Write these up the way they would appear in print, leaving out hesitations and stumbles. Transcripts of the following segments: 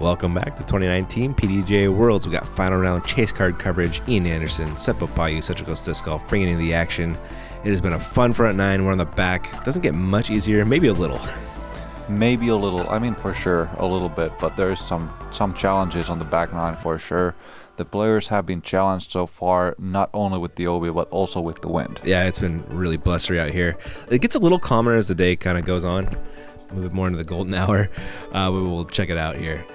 Welcome back to 2019 PDGA Worlds. We got final round chase card coverage. Ian Anderson, Seppo Payu, Central Coast Disc Golf, bringing in the action. It has been a fun front nine. We're on the back. Doesn't get much easier, maybe a little. Maybe a little. I mean, for sure, a little bit. But there's some challenges on the back nine for sure. The players have been challenged so far, not only with the OB, but also with the wind. Yeah, it's been really blustery out here. It gets a little calmer as the day kind of goes on. Move more into the golden hour. We will check it out here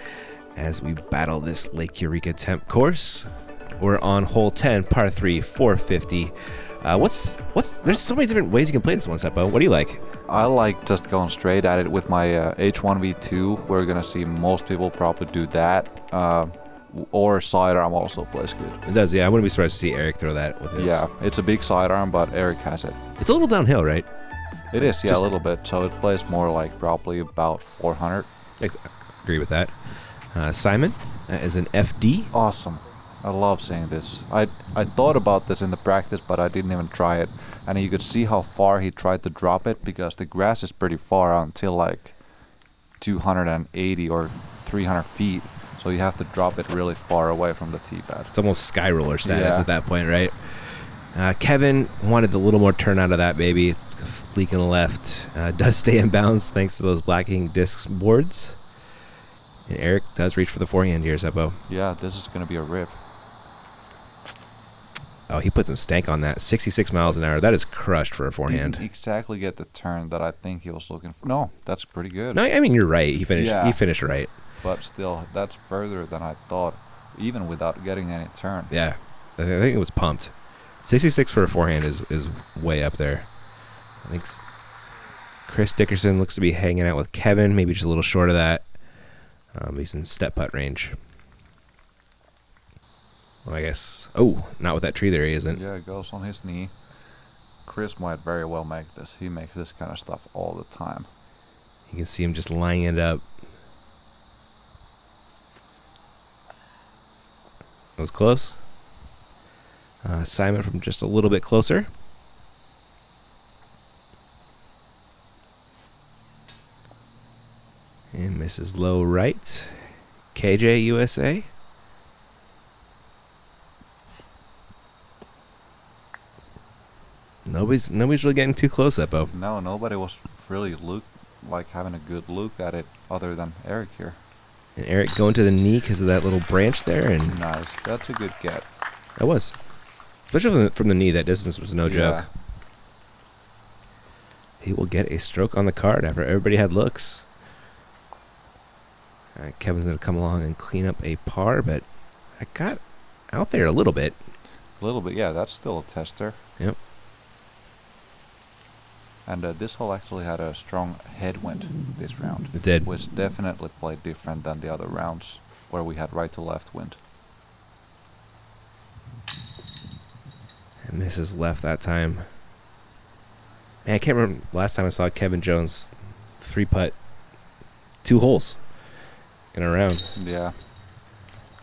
as we battle this Lake Eureka temp course. We're on hole 10, par 3, 450. There's so many different ways you can play this one, Seppo. What do you like? I like just going straight at it with my H1V2. We're gonna see most people probably do that. Or sidearm also plays good. It does, yeah. I wouldn't be surprised to see Eric throw that with his. Yeah, it's a big sidearm, but Eric has it. It's a little downhill, right? It is, yeah, a little bit. So it plays more like probably about 400. Agree with that. Simon is an FD. Awesome. I love seeing this. I thought about this in the practice, but I didn't even try it. And you could see how far he tried to drop it because the grass is pretty far out until like 280 or 300 feet. So you have to drop it really far away from the tee pad. It's almost sky roller status at that point, right? Kevin wanted a little more turn out of that baby. It's leaking left. Does stay in bounds thanks to those blacking discs boards. And Eric does reach for the forehand here, Seppo. Yeah, this is going to be a rip. Oh, he put some stank on that. 66 miles an hour. That is crushed for a forehand. Didn't exactly get the turn that I think he was looking for. No, that's pretty good. No, I mean, you're right. He finished right. But still, that's further than I thought, even without getting any turn. Yeah, I think it was pumped. 66 for a forehand is way up there. I think Chris Dickerson looks to be hanging out with Kevin, maybe just a little short of that. He's in step putt range. Well, I guess. Oh, not with that tree there, he isn't. Yeah, it goes on his knee. Chris might very well make this. He makes this kind of stuff all the time. You can see him just lining it up. That was close. Simon from just a little bit closer. And misses low right. KJ USA. Nobody's really getting too close, Seppo. No, nobody was really having a good look at it other than Eric here. And Eric going to the knee because of that little branch there. And nice. That's a good get. That was. Especially from the knee, that distance was no joke. He will get a stroke on the card after everybody had looks. All right, Kevin's going to come along and clean up a par, but I got out there a little bit. A little bit, yeah. That's still a tester. Yep. And this hole actually had a strong headwind this round. It did. Which definitely played different than the other rounds where we had right to left wind. And misses left that time. Man, I can't remember last time I saw Kevin Jones 3-putt 2 holes in a round. Yeah.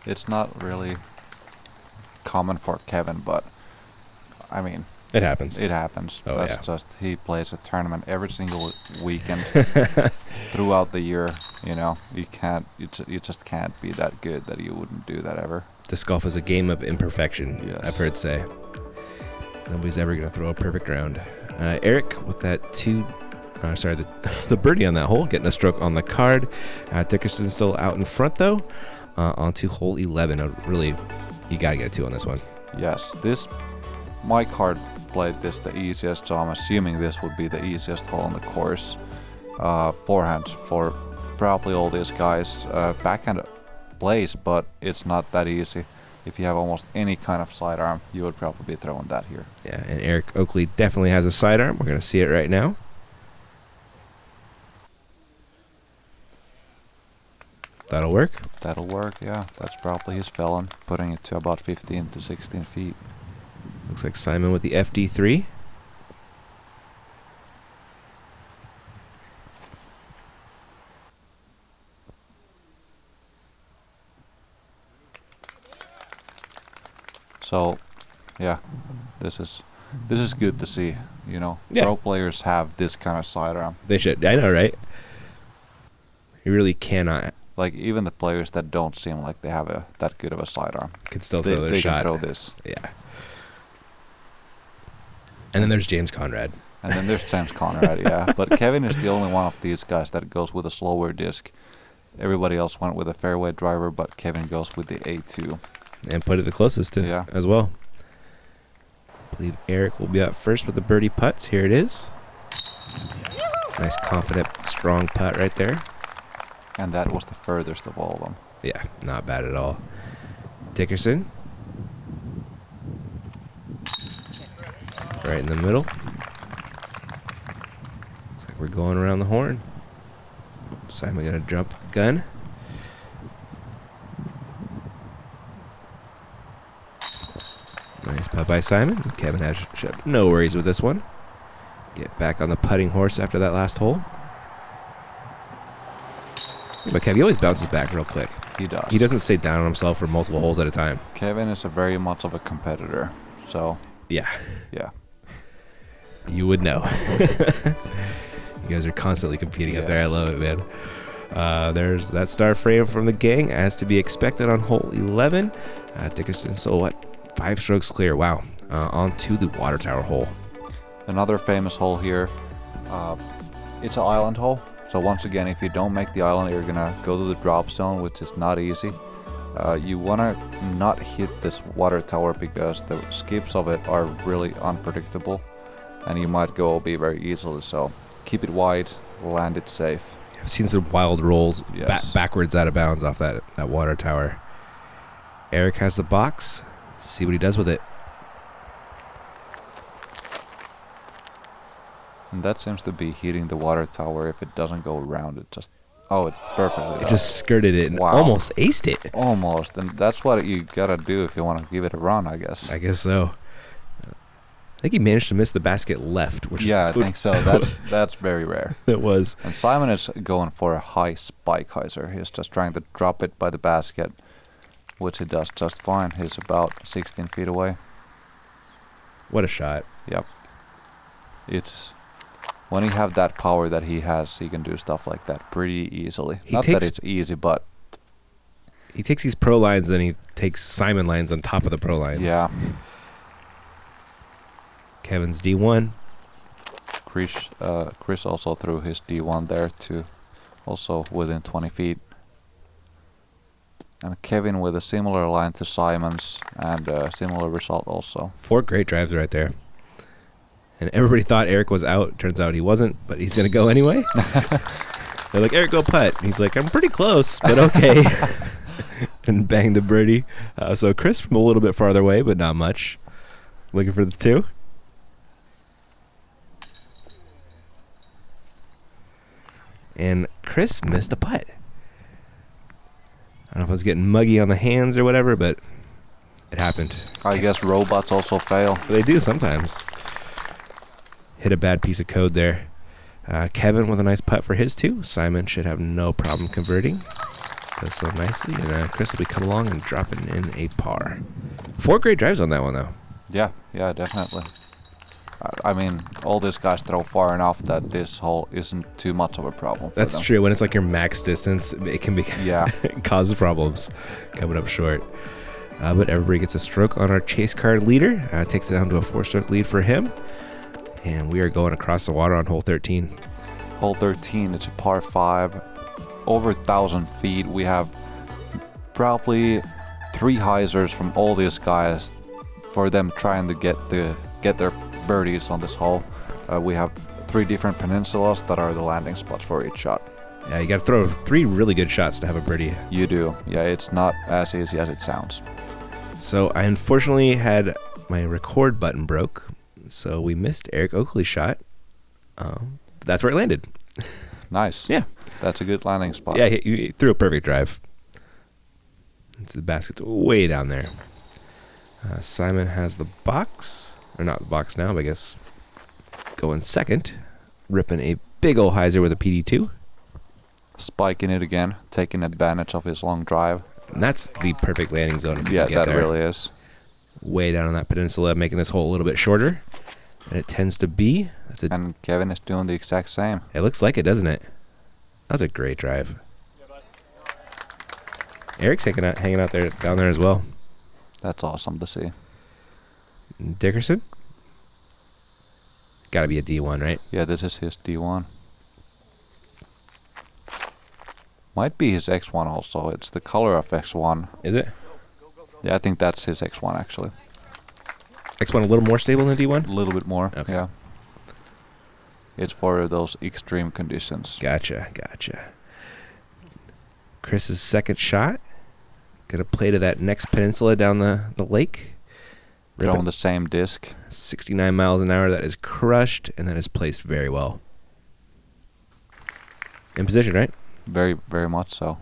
It's not really common for Kevin, but I mean, it happens. It happens. Oh, That's yeah. just, he plays a tournament every single weekend throughout the year. You know, you just can't be that good that you wouldn't do that ever. Disc golf is a game of imperfection. Yes. I've heard say. Nobody's ever going to throw a perfect round. Eric with that the birdie on that hole, getting a stroke on the card. Dickerson still out in front though. Onto hole 11. Really, you got to get a 2 on this one. Yes, my card played this the easiest, so I'm assuming this would be the easiest hole on the course. Forehand for probably all these guys. Backhand plays, but it's not that easy. If you have almost any kind of sidearm, you would probably be throwing that here. Yeah, and Eric Oakley definitely has a sidearm. We're going to see it right now. That'll work. That'll work, yeah. That's probably his felon, putting it to about 15 to 16 feet. Looks like Simon with the FD3. So, yeah, this is good to see. You know, Yeah. pro players have this kind of sidearm. They should. I know, right? You really cannot like even the players that don't seem like they have that good of a sidearm Can still throw their they shot. can throw this. Yeah. And then there's James Conrad. And then there's James Conrad, yeah. But Kevin is the only one of these guys that goes with a slower disc. Everybody else went with a fairway driver, but Kevin goes with the A2. And put it the closest to as well. I believe Eric will be out first with the birdie putts. Here it is. Nice, confident, strong putt right there. And that was the furthest of all of them. Yeah, not bad at all. Dickerson. Right in the middle. Looks like we're going around the horn. Simon got a jump gun. Nice putt by Simon. Kevin has no worries with this one. Get back on the putting horse after that last hole. Yeah, but Kev, he always bounces back real quick. He does. He doesn't stay down on himself for multiple holes at a time. Kevin is a very much of a competitor, so Yeah. yeah. You would know. You guys are constantly competing up there. I love it, man. There's that star frame from the gang, as to be expected on hole 11. Dickerson, so what? 5 strokes clear. Wow. On to the water tower hole. Another famous hole here. It's an island hole. So once again, if you don't make the island, you're gonna go to the drop zone, which is not easy. You wanna not hit this water tower because the skips of it are really unpredictable, and you might go OB very easily. So keep it wide, land it safe. I've seen some wild rolls backwards out of bounds off that water tower. Eric has the box. Let's see what he does with it. And that seems to be hitting the water tower. If it doesn't go around, it just... Oh, it perfectly does. Just skirted it and almost aced it. Almost. And that's what you gotta do if you want to give it a run, I guess. I guess so. I think he managed to miss the basket left. Which I think so. That's very rare. It was. And Simon is going for a high spike hyzer. He's just trying to drop it by the basket, which he does just fine. He's about 16 feet away. What a shot. Yep. It's... When you have that power that he has, he can do stuff like that pretty easily. Not that it's easy, but... He takes these pro lines, then he takes Simon lines on top of the pro lines. Yeah. Kevin's D1. Chris also threw his D1 there too, also within 20 feet. And Kevin with a similar line to Simon's, and a similar result also. 4 great drives right there. And everybody thought Eric was out. Turns out he wasn't, but he's going to go anyway. They're like, Eric, go putt. And he's like, I'm pretty close, but okay. And bang the birdie. So Chris from a little bit farther away, but not much. Looking for the 2. And Chris missed a putt. I don't know if I was getting muggy on the hands or whatever, but it happened. I guess robots also fail. They do sometimes. Hit a bad piece of code there. Kevin with a nice putt for his 2. Simon should have no problem converting. Does so nicely. And Chris will be coming along and dropping in a par. 4 great drives on that one, though. Yeah, definitely. I mean, all these guys throw far enough that this hole isn't too much of a problem. That's true. When it's like your max distance, it can be cause problems coming up short. But everybody gets a stroke on our chase card leader. Takes it down to a 4-stroke lead for him. And we are going across the water on hole 13. Hole 13, it's a par 5. Over 1,000 feet. We have probably 3 hyzers from all these guys for them trying to get their birdies on this hole. We have 3 different peninsulas that are the landing spots for each shot. Yeah, you got to throw 3 really good shots to have a birdie. You do. Yeah, it's not as easy as it sounds. So I unfortunately had my record button broke. So we missed Eric Oakley's shot. That's where it landed. Nice. Yeah. That's a good landing spot. Yeah, he threw a perfect drive. It's the basket's way down there. Simon has the box. Or not the box now, but I guess going second. Ripping a big ol' hyzer with a PD2. Spiking it again. Taking advantage of his long drive. And that's the perfect landing zone. Yeah, that really is. Way down on that peninsula, making this hole a little bit shorter. And it tends to be. And Kevin is doing the exact same. It looks like it, doesn't it? That's a great drive. Eric's hanging out there down there as well. That's awesome to see. Dickerson? Got to be a D1, right? Yeah, this is his D1. Might be his X1 also. It's the color of X1. Is it? Yeah, I think that's his X1 actually. X1 a little more stable than D1? A little bit more. Okay. Yeah. It's for those extreme conditions. Gotcha. Chris's second shot. Gonna play to that next peninsula down the lake. Throwing the same disc. 69 miles an hour. That is crushed, and that is placed very well. In position, right? Very, very much so.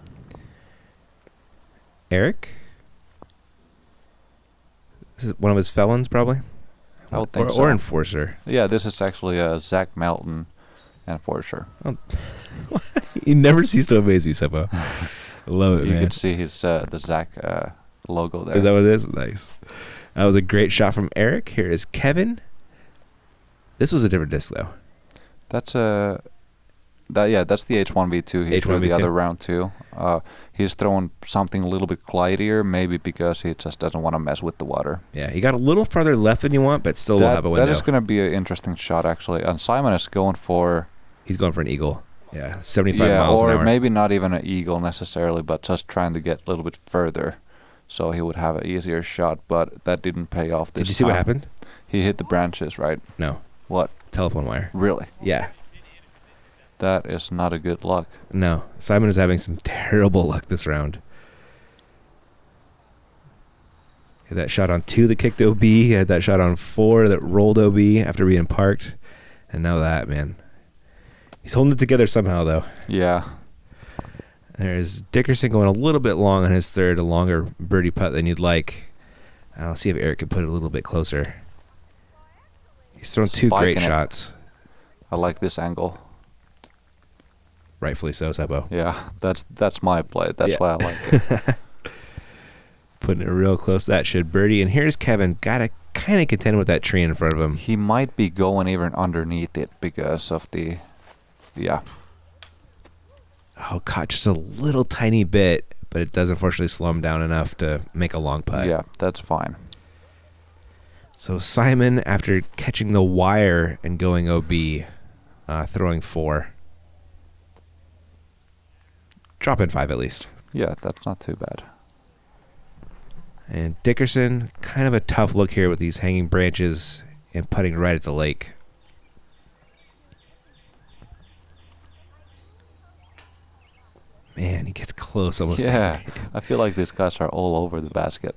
Eric? This is one of his felons, probably? I would think so. Or enforcer. Yeah, this is actually a Zach Melton enforcer. Oh. You never cease to amaze me, Seppo. I love it, You man. can see his the Zach logo there. Is that what it is? Nice. That was a great shot from Eric. Here is Kevin. This was a different disc, though. That's that's the H1V2. He threw the other round too. He's throwing something a little bit glidier, maybe because he just doesn't want to mess with the water. Yeah, he got a little farther left than you want, but still will have a window. That is going to be an interesting shot, actually. And Simon is going for... He's going for an eagle. Yeah, 75 miles an hour. Or maybe not even an eagle necessarily, but just trying to get a little bit further so he would have an easier shot, but that didn't pay off this time. Did you see what happened? He hit the branches, right? No. What? Telephone wire. Really? Yeah. That is not a good luck. No. Simon is having some terrible luck this round. He had that shot on 2 that kicked OB. He had that shot on 4 that rolled OB after being parked. And now that, man. He's holding it together somehow, though. Yeah. There's Dickerson going a little bit long on his third, a longer birdie putt than you'd like. I'll see if Eric can put it a little bit closer. He's thrown 2 great shots. I like this angle. Rightfully so, Seppo. Yeah, that's my play. That's why I like it. Putting it real close. That should birdie. And here's Kevin. Got to kind of contend with that tree in front of him. He might be going even underneath it because of the... Yeah. Oh, caught just a little tiny bit, but it does unfortunately slow him down enough to make a long putt. Yeah, that's fine. So Simon, after catching the wire and going OB, throwing 4. Drop in 5 at least. Yeah, that's not too bad. And Dickerson, kind of a tough look here with these hanging branches and putting right at the lake. Man, he gets close almost. Yeah, I feel like these guys are all over the basket.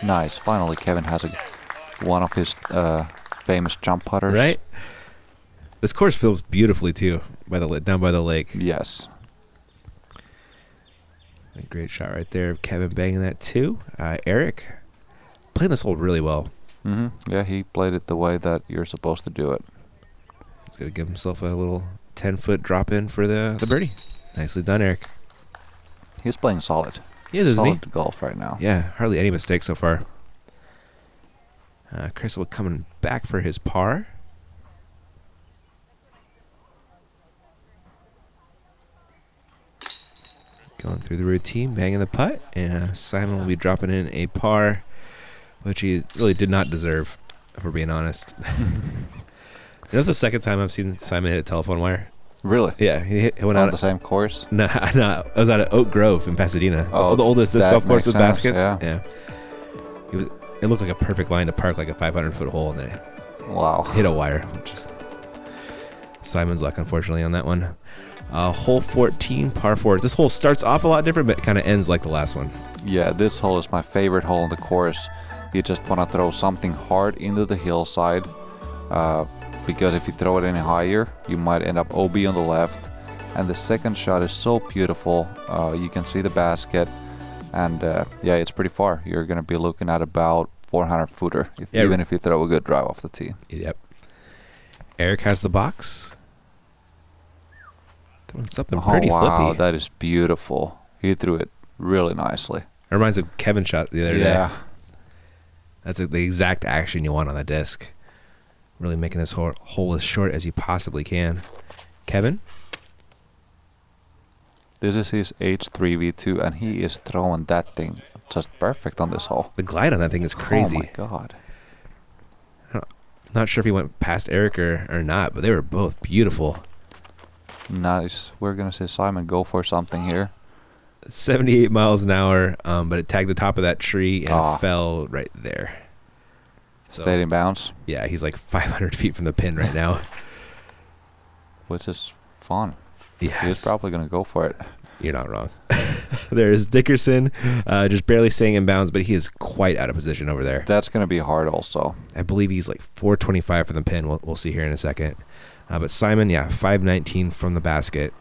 Nice. Finally, Kevin has one of his famous jump putters. Right? This course feels beautifully, too, down by the lake. Yes. A great shot right there. Kevin banging that, too. Eric playing this hole really well. Mm-hmm. Yeah, he played it the way that you're supposed to do it. He's going to give himself a little 10-foot drop in for the birdie. Nicely done, Eric. He's playing solid. Yeah, isn't he? Solid golf right now. Yeah, hardly any mistakes so far. Chris will coming back for his par. Going through the routine, banging the putt, and Simon will be dropping in a par, which he really did not deserve, if we're being honest. That's the second time I've seen Simon hit a telephone wire. Really? Yeah, he went on out the same course. No, I was out at Oak Grove in Pasadena. Oh, the oldest disc golf course with baskets. Yeah. It looked like a perfect line to park like a 500-foot hole, and then it hit a wire. Which is Simon's luck, unfortunately, on that one. Hole 14, par 4. This hole starts off a lot different, but kind of ends like the last one. Yeah, this hole is my favorite hole on the course. You just want to throw something hard into the hillside, because if you throw it any higher, you might end up OB on the left. And the second shot is so beautiful. You can see the basket, and yeah, it's pretty far. You're going to be looking at about 400-footer, even if you throw a good drive off the tee. Yep. Eric has the box. Throwing something pretty wow, flippy. that is beautiful. He threw it really nicely. It reminds me of Kevin's shot the other day. Yeah. That's the exact action you want on the disc. Really making this hole as short as you possibly can. Kevin? This is his H3V2, and he is throwing that thing just perfect on this hole. The glide on that thing is crazy. Oh my god. Not sure if he went past Eric or not, but they were both beautiful. Nice. We're going to see Simon go for something here. 78 miles an hour, but it tagged the top of that tree and fell right there. Stayed in bounds. Yeah, he's like 500 feet from the pin right now. Which is fun. Yes. He's probably going to go for it. You're not wrong. There's Dickerson, just barely staying in bounds, but he is quite out of position over there. That's going to be hard also. I believe he's like 425 from the pin. We'll see here in a second. But Simon, 519 from the basket.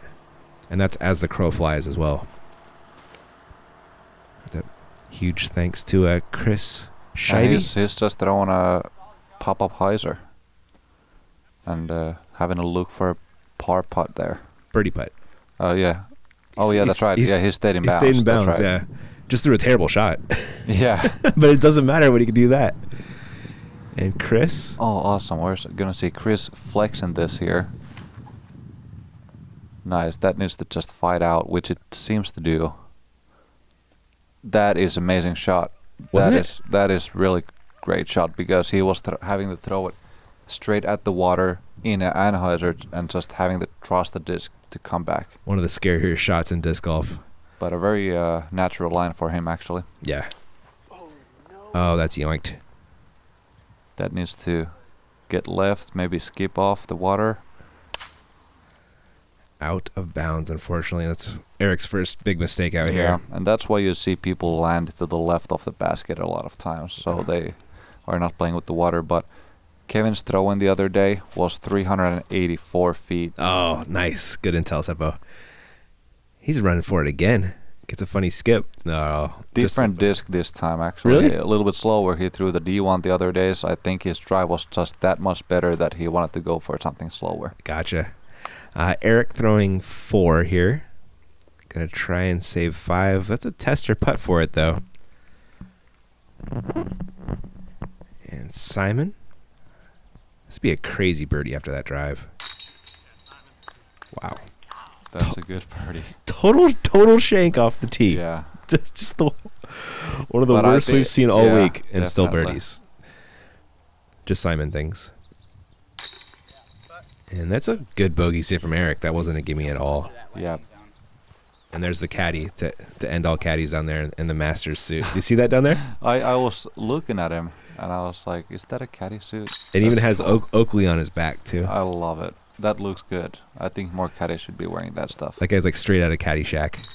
And that's as the crow flies as well. Huge thanks to Chris Scheibe. He's just throwing a pop-up hyzer. And having a look for a par putt there. Birdie putt. Oh, yeah. Oh, yeah, that's right. Yeah, he stayed in bounds. He stayed in bounds, right. yeah. Just threw a terrible shot. Yeah. But it doesn't matter when he can do that. And Chris. Oh, awesome. We're going to see Chris flexing this here. Nice. That needs to just fight out, which it seems to do. That is amazing shot. That is really great shot because he was having to throw it straight at the water in an anhyzer and just having to trust the disc to come back. One of the scarier shots in disc golf. But a very natural line for him, actually. Yeah. Oh, that's yoinked. That needs to get left, maybe skip off the water. Out of bounds, unfortunately. That's Eric's first big mistake out here. Yeah, and that's why you see people land to the left of the basket a lot of times. So they are not playing with the water. But Kevin's throw-in the other day was 384 feet. Oh, nice. Good intel, Seppo. He's running for it again. Gets a funny skip. No. Different disc this time, actually. Really? A little bit slower. He threw the D1 the other day, so I think his drive was just that much better that he wanted to go for something slower. Gotcha. Eric throwing 4 here. Gonna try and save 5. That's a tester putt for it, though. And Simon. This would be a crazy birdie after that drive. Wow. That's a good birdie. Total shank off the tee. Yeah. Just one of the worst we've seen all week, and definitely. still birdies. Just Simon things. And that's a good bogey save from Eric. That wasn't a gimme at all. Yeah. And there's the caddy to end all caddies down there in the Masters suit. You see that down there? I was looking at him, and I was like, is that a caddy suit? It even has Oakley on his back, too. I love it. That looks good. I think more caddies should be wearing that stuff. That guy's like straight out of Caddyshack.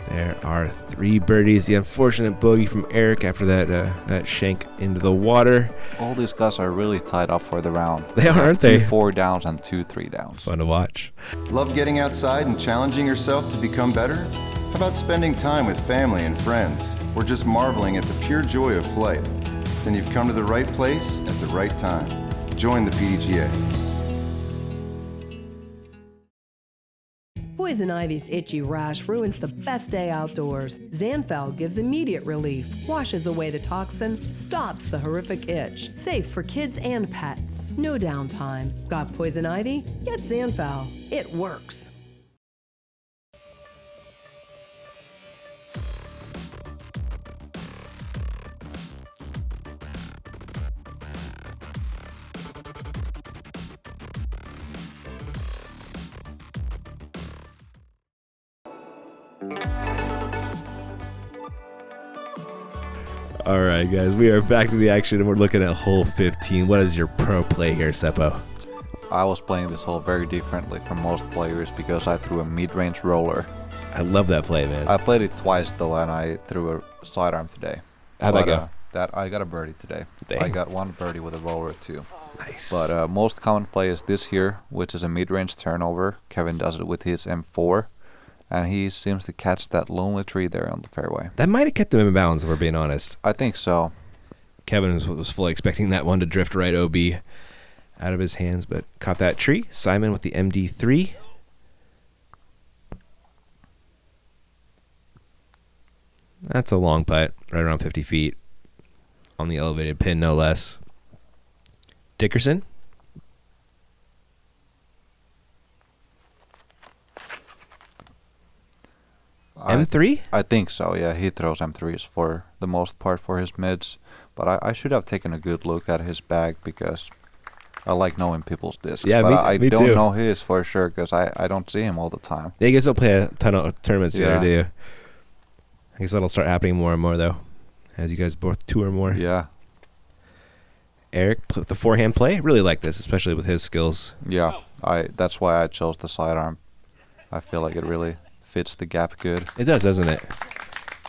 There are 3 birdies. The unfortunate bogey from Eric after that shank into the water. All these guys are really tied up for the round. They are, aren't they? 2 4 downs and 2 3 downs. Fun to watch. Love getting outside and challenging yourself to become better? How about spending time with family and friends, or just marveling at the pure joy of flight? Then you've come to the right place at the right time. Join the PDGA. Poison ivy's itchy rash ruins the best day outdoors. Zanfel gives immediate relief, washes away the toxin, stops the horrific itch. Safe for kids and pets. No downtime. Got poison ivy? Get Zanfel. It works. All right, guys, we are back to the action, and we're looking at hole 15. What is your pro play here, Seppo? I was playing this hole very differently from most players because I threw a mid-range roller. I love that play, man. I played it twice though, and I threw a sidearm today. How'd that go? I got a birdie today. Dang. I got 1 birdie with a roller too. Nice. But most common play is this here, which is a mid-range turnover. Kevin does it with his M4, and he seems to catch that lonely tree there on the fairway. That might have kept him in bounds, if we're being honest. I think so. Kevin was fully expecting that one to drift right OB out of his hands, but caught that tree. Simon with the MD3. That's a long putt, right around 50 feet on the elevated pin, no less. Dickerson M3? I think so, yeah. He throws M3s for the most part for his mids. But I should have taken a good look at his bag because I like knowing people's discs. Yeah, but I me don't too. know his for sure because I don't see him all the time. Yeah, I guess he'll play a ton of tournaments Yeah. together, do you? I guess that'll start happening more and more, though, as you guys both tour more. Yeah. Eric, with the forehand play, really like this, especially with his skills. Yeah. That's why I chose the sidearm. I feel like it really fits the gap good. It does, doesn't it?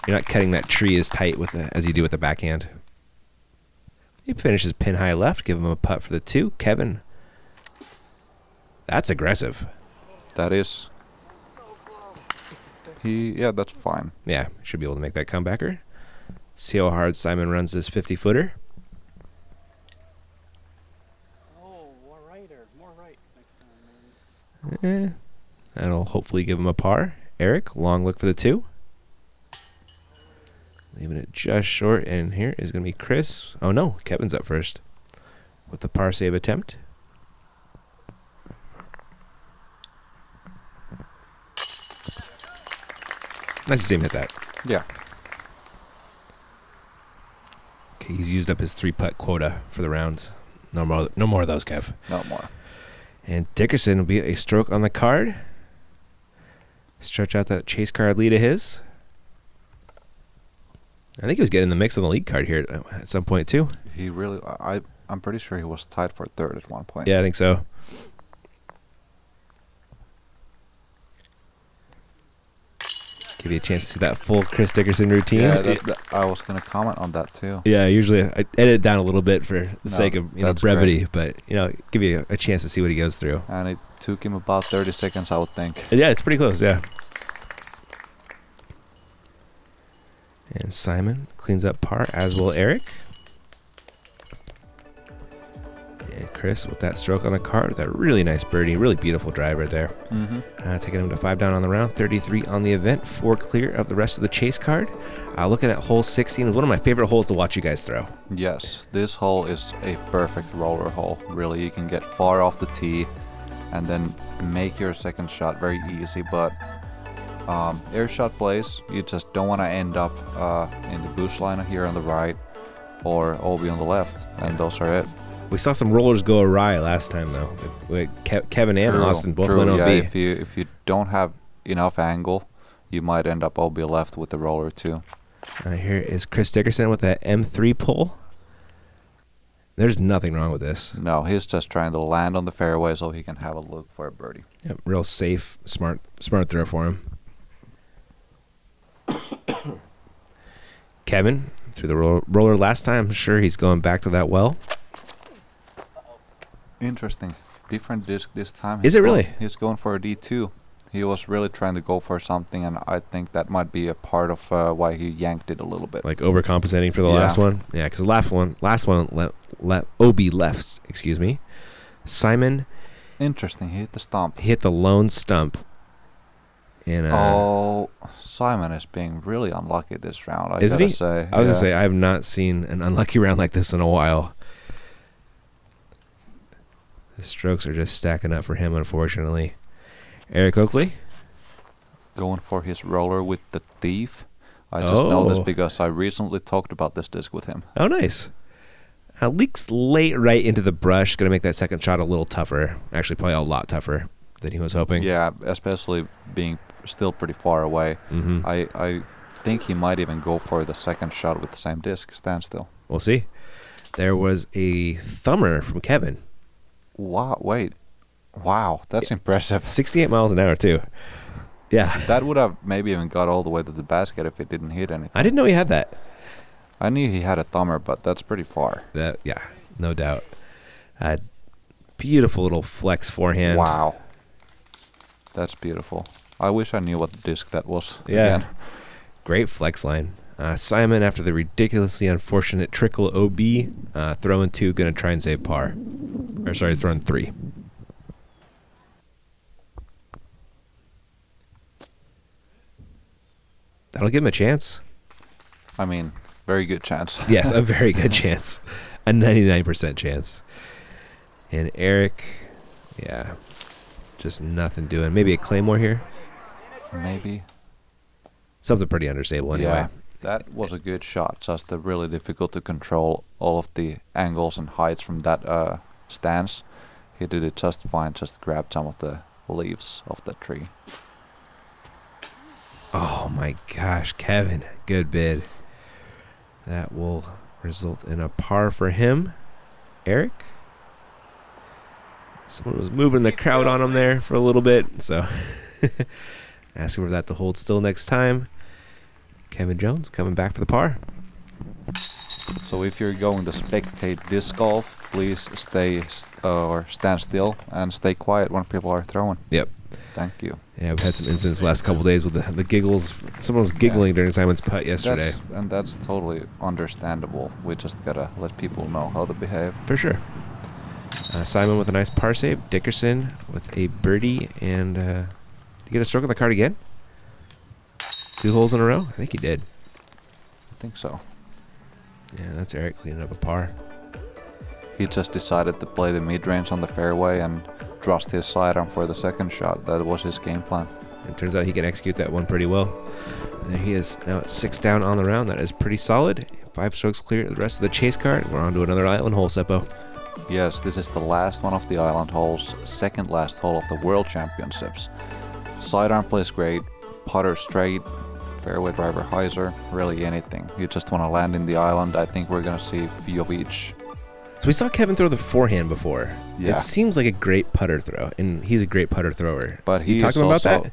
You're not cutting that tree as tight with as you do with the backhand. He finishes pin high left. Give him a putt for the 2. Kevin. That's aggressive. That is. Yeah, that's fine. Yeah, should be able to make that comebacker. See how hard Simon runs this 50-footer. Oh, more right or more right next time. That'll hopefully give him a par. Eric, long look for the 2. Leaving it just short, and here is going to be Chris. Oh no, Kevin's up first with the par save attempt. Nice to see him hit that. Yeah. Okay, he's used up his 3-putt quota for the round. No more of those, Kev. No more. And Dickerson will be a stroke on the card. Stretch out that chase card lead of his. I think he was getting the mix on the lead card here at some point too. He really, I'm pretty sure he was tied for 3rd at one point. Yeah, I think so. Give you a chance to see that full Chris Dickerson routine. Yeah, I was going to comment on that too. Yeah, usually I edit it down a little bit for the sake of that's brevity, but give you a chance to see what he goes through. And it took him about 30 seconds, I would think. Yeah, it's pretty close, yeah. And Simon cleans up par, as will Eric. And Chris with that stroke on the card with that really nice birdie. Really beautiful drive right there. Mm-hmm. Taking him to 5 down on the round, 33 on the event, 4 clear of the rest of the chase card. Looking at hole 16, is one of my favorite holes to watch you guys throw. Yes, this hole is a perfect roller hole. Really, you can get far off the tee and then make your second shot very easy. But air shot plays, you just don't want to end up in the bush line here on the right or OB on the left, and those are it. We saw some rollers go awry last time, though. Kevin and Austin both went OB. Yeah, if you don't have enough angle, you might end up OB left with the roller too. Here is Chris Dickerson with that M3 pull. There's nothing wrong with this. No, he's just trying to land on the fairway so he can have a look for a birdie. Yep, real safe, smart throw for him. Kevin threw the roller last time. I'm sure he's going back to that well. Interesting. Different disc this time. Is it really? He's going for a D2. He was really trying to go for something, and I think that might be a part of why he yanked it a little bit. Like overcompensating for the last one? Yeah, because the last one, OB left, excuse me. Simon. Interesting. He hit the stump. He hit the lone stump. And, Simon is being really unlucky this round, I isn't gotta he? say. I was going to say, I have not seen an unlucky round like this in a while. The strokes are just stacking up for him, unfortunately. Eric Oakley. Going for his roller with the Thief. I just know this Oh. because I recently talked about this disc with him. Oh, nice. Leaks late right into the brush. Going to make that second shot a little tougher. Actually, probably a lot tougher than he was hoping. Yeah, especially being still pretty far away. Mm-hmm. I think he might even go for the second shot with the same disc, standstill. We'll see. There was a thumber from Kevin. Wow, wait. Wow, that's impressive. 68 miles an hour, too. Yeah. That would have maybe even got all the way to the basket if it didn't hit anything. I didn't know he had that. I knew he had a thumber, but that's pretty far. Yeah, no doubt. Beautiful little flex forehand. Wow. That's beautiful. I wish I knew what disc that was. Yeah. Again. Great flex line. Simon, after the ridiculously unfortunate trickle OB, throwing 2, going to try and save par. Or sorry, throwing 3. That'll give him a chance. I mean, very good chance. Yes, a very good chance. A 99% chance. And Eric, yeah, just nothing doing. Maybe a Claymore here? Maybe. something pretty unstable anyway. Yeah, that was a good shot. Just really difficult to control all of the angles and heights from that stance. He did it just fine. Just grabbed some of the leaves off the tree. Oh my gosh, Kevin, good bid. That will result in a par for him. Eric? Someone was moving the crowd on him there for a little bit, so asking for that to hold still next time. Kevin Jones coming back for the par. So if you're going to spectate disc golf, please stay or stand still and stay quiet when people are throwing. Yep. Thank you. Yeah, we've had some incidents the last couple days with the giggles. Someone was giggling during Simon's putt yesterday. That's totally understandable. We just gotta let people know how to behave. For sure. Simon with a nice par save. Dickerson with a birdie. And did he get a stroke on the card again? 2 holes in a row? I think he did. I think so. Yeah, that's Eric cleaning up a par. He just decided to play the mid-range on the fairway and trust his sidearm for the second shot. That was his game plan. It turns out he can execute that one pretty well. And there he is now at 6 down on the round. That is pretty solid. 5 strokes clear the rest of the chase card. We're on to another island hole, Seppo. Yes, this is the last one of the island holes, second last hole of the World Championships. Sidearm plays great, putter straight, fairway driver hyzer, really anything. You just want to land in the island. I think we're going to see a few of each. So we saw Kevin throw the forehand before. Yeah. It seems like a great putter throw, and he's a great putter thrower. But you talking about that?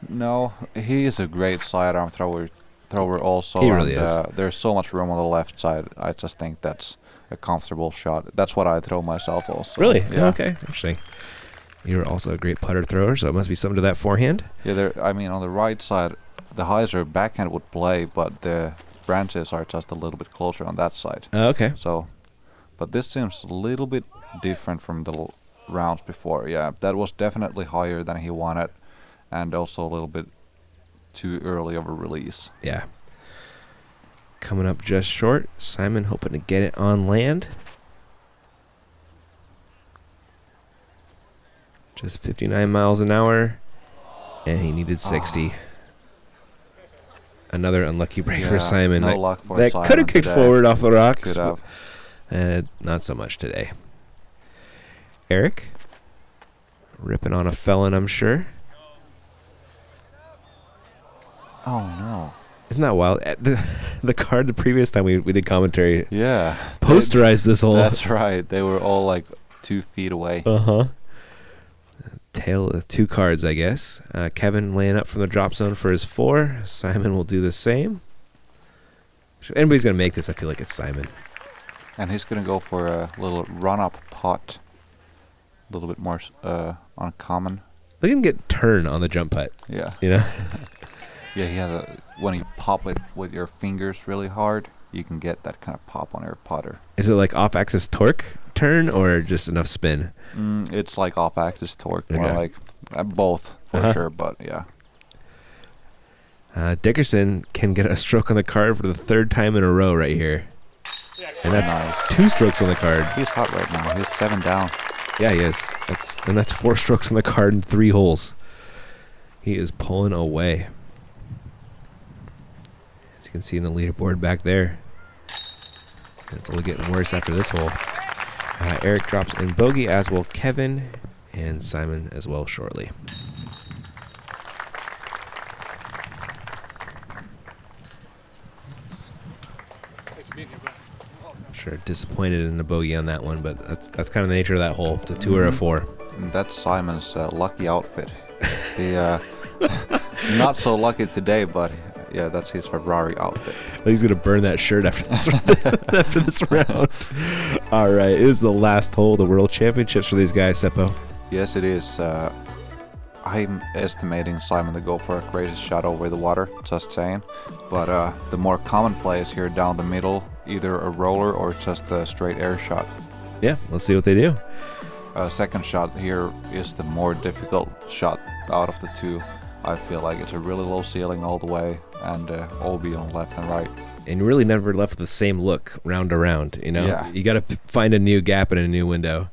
No, he is a great sidearm thrower also. He really is. There's so much room on the left side. I just think that's a comfortable shot. That's what I throw myself also. Really? Yeah. Oh, okay, interesting. You're also a great putter thrower, so it must be something to that forehand. Yeah, I mean, on the right side, the hyzer backhand would play, but the branches are just a little bit closer on that side. Oh, okay. So, but this seems a little bit different from the rounds before. Yeah, that was definitely higher than he wanted, and also a little bit too early of a release. Yeah. Coming up just short. Simon hoping to get it on land. Just 59 miles an hour, and he needed 60. Another unlucky break for Simon. No luck for that Simon could have kicked today. forward off the rocks. Could have. Not so much today. Eric, ripping on a felon, I'm sure. Oh no. Isn't that wild? The card the previous time we did commentary Yeah. posterized this hole. That's right. They were all like 2 feet away. Uh-huh. Tail of 2 cards, I guess. Kevin laying up from the drop zone for his 4. Simon will do the same. If anybody's going to make this, I feel like it's Simon. And he's going to go for a little run-up putt. A little bit more uncommon. Look at him get turn on the jump putt. Yeah. You know? Yeah, he has when you pop it with your fingers really hard, you can get that kind of pop on your putter. Is it like off-axis torque turn or just enough spin? It's like off-axis torque, Okay. more like both for sure, but yeah. Dickerson can get a stroke on the card for the 3rd time in a row right here. And that's Nice. 2 strokes on the card. He's hot right now. He's 7 down. Yeah, he is. That's 4 strokes on the card in 3 holes. He is pulling away. As you can see in the leaderboard back there. It's only getting worse after this hole. Eric drops in bogey, as will Kevin and Simon as well shortly. Sure, disappointed in the bogey on that one, but that's kind of the nature of that hole. It's a 2 or a 4. And that's Simon's lucky outfit. He not so lucky today, but yeah, that's his Ferrari outfit. He's gonna burn that shirt after this after this round. All right, it is the last hole of the World Championships for these guys, Seppo. Yes, it is. I'm estimating Simon to go for a crazy shot over the water, just saying. But the more common play is here down the middle, either a roller or just a straight air shot. Yeah, let's see what they do. Second shot here is the more difficult shot out of the 2. I feel like it's a really low ceiling all the way, and OB on left and right. And you really never left with the same look round to round, you know? Yeah. You got to find a new gap and a new window.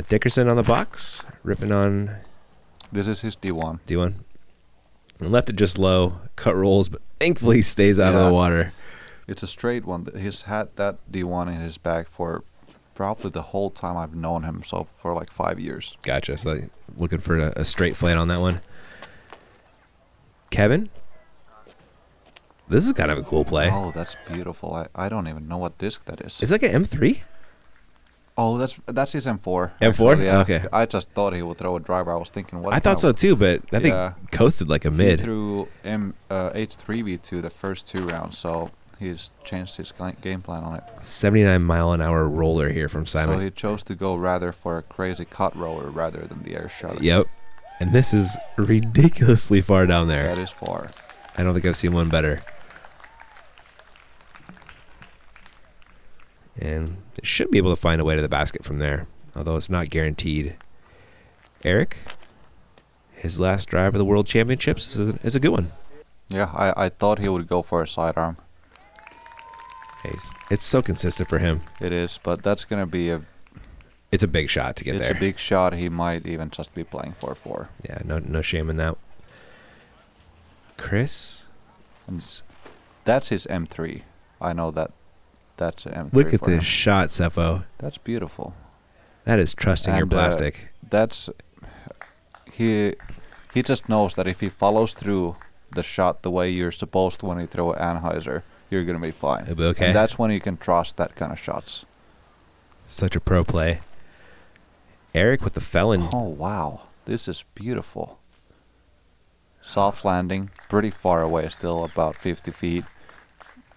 Dickerson on the box, ripping on This is his D1. D1. And left it just low, cut rolls, but thankfully stays out of the water. It's a straight one. He's had that D1 in his bag for probably the whole time I've known him, so for like 5 years. Gotcha. So looking for a straight flight on that one. Kevin? This is kind of a cool play. Oh, that's beautiful. I don't even know what disc that is. It's like an M3? Oh, that's his M4. M4? Actually, yeah. Okay. I just thought he would throw a driver. I was thinking, what? I thought so too, but I think coasted like a mid. He threw H3V2 the first 2 rounds, so he's changed his game plan on it. 79-mile-an-hour roller here from Simon. So he chose to go rather for a crazy cut roller rather than the air shot. Yep. And this is ridiculously far down there. That is far. I don't think I've seen one better. And it should be able to find a way to the basket from there, although it's not guaranteed. Eric, his last drive of the World Championships is a good one. Yeah, I thought he would go for a sidearm. It's so consistent for him. It is, but that's going to be It's a big shot to get there. It's a big shot. He might even just be playing for a 4. Yeah, no shame in that. Chris? That's his M3. I know that. That's an M3. Look at for this him. shot, Seppo. That's beautiful. That is trusting your plastic. That's he just knows that if he follows through the shot the way you're supposed to when you throw an Anheuser, you're gonna be fine. It'll be okay. And that's when you can trust that kind of shots. Such a pro play. Eric with the felon. Oh wow, this is beautiful. Soft landing, pretty far away, still about 50 feet.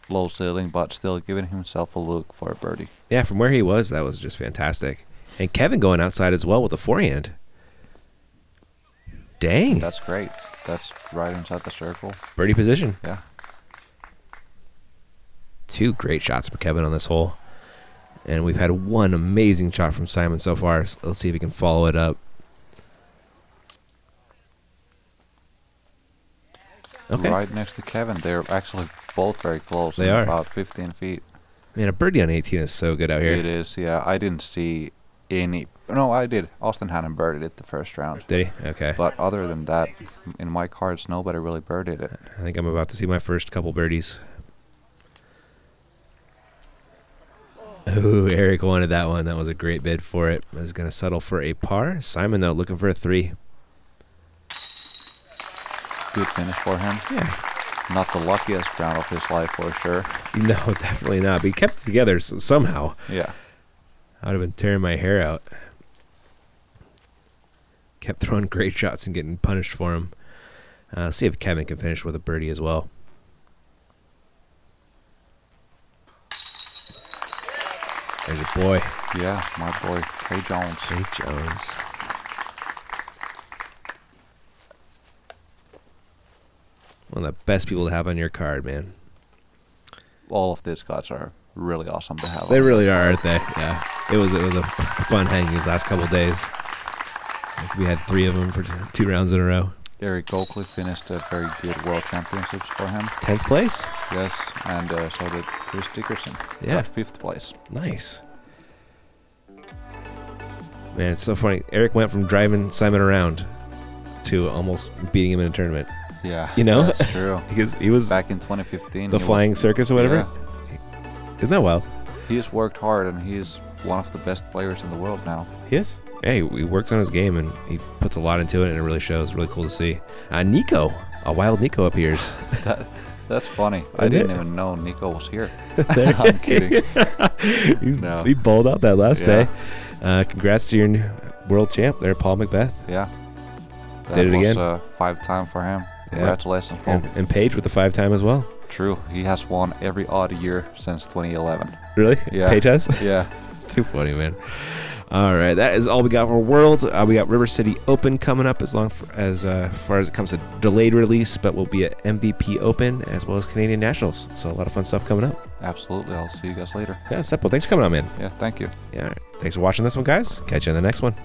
Low ceiling, but still giving himself a look for a birdie. Yeah, from where he was, that was just fantastic. And Kevin going outside as well with the forehand. Dang. That's great. That's right inside the circle. Birdie position. Yeah. 2 great shots for Kevin on this hole. And we've had 1 amazing shot from Simon so far. So let's see if he can follow it up. Okay. Right next to Kevin. They're actually both very close. They are. About 15 feet. Man, a birdie on 18 is so good out here. It is, yeah. I didn't see any. No, I did. Austin Hannon birdied it the first round. Did he? Okay. But other than that, in my cards, nobody really birdied it. I think I'm about to see my first couple birdies. Ooh, Eric wanted that one. That was a great bid for it. I was going to settle for a par. Simon, though, looking for a 3. Good finish for him. Yeah. Not the luckiest round of his life for sure. No, definitely not. But he kept it together somehow. Yeah. I would have been tearing my hair out. Kept throwing great shots and getting punished for them. See if Kevin can finish with a birdie as well. There's your boy. Yeah, my boy, Trey Jones. Trey Jones. One of the best people to have on your card, man. All of these guys are really awesome to have. They really are, aren't they? Yeah. It was a fun hang these last couple of days. We had 3 of them for 2 rounds in a row. Eric Oakley finished a very good World Championships for him. 10th place? Yes, and so did Chris Dickerson. Yeah. Got 5th place. Nice. Man, it's so funny. Eric went from driving Simon around to almost beating him in a tournament. Yeah, You know? that's true. Because he was Back in 2015. the he flying circus or whatever. Yeah. Isn't that wild? He's worked hard, and he's one of the best players in the world now. He is. Hey, he works on his game, and he puts a lot into it, and it really shows. Really cool to see. Nico. A wild Nico appears. That's funny. I Isn't didn't it? even know Nico was here. I'm kidding. No. He bowled out that last Yeah. day. Congrats to your new world champ there, Paul Macbeth. Yeah. That Did it again? was 5-time for him. Congratulations, Paul. And Paige with the 5-time as well. True. He has won every odd year since 2011. Really? Yeah. Paige has? Yeah. Too funny, man. All right, that is all we got for Worlds. We got River City Open coming up as far as it comes to delayed release, but we'll be at MVP Open as well as Canadian Nationals. So a lot of fun stuff coming up. Absolutely. I'll see you guys later. Yeah, Seppo, thanks for coming on, man. Yeah, thank you. Yeah, all right. Thanks for watching this one, guys. Catch you in the next one.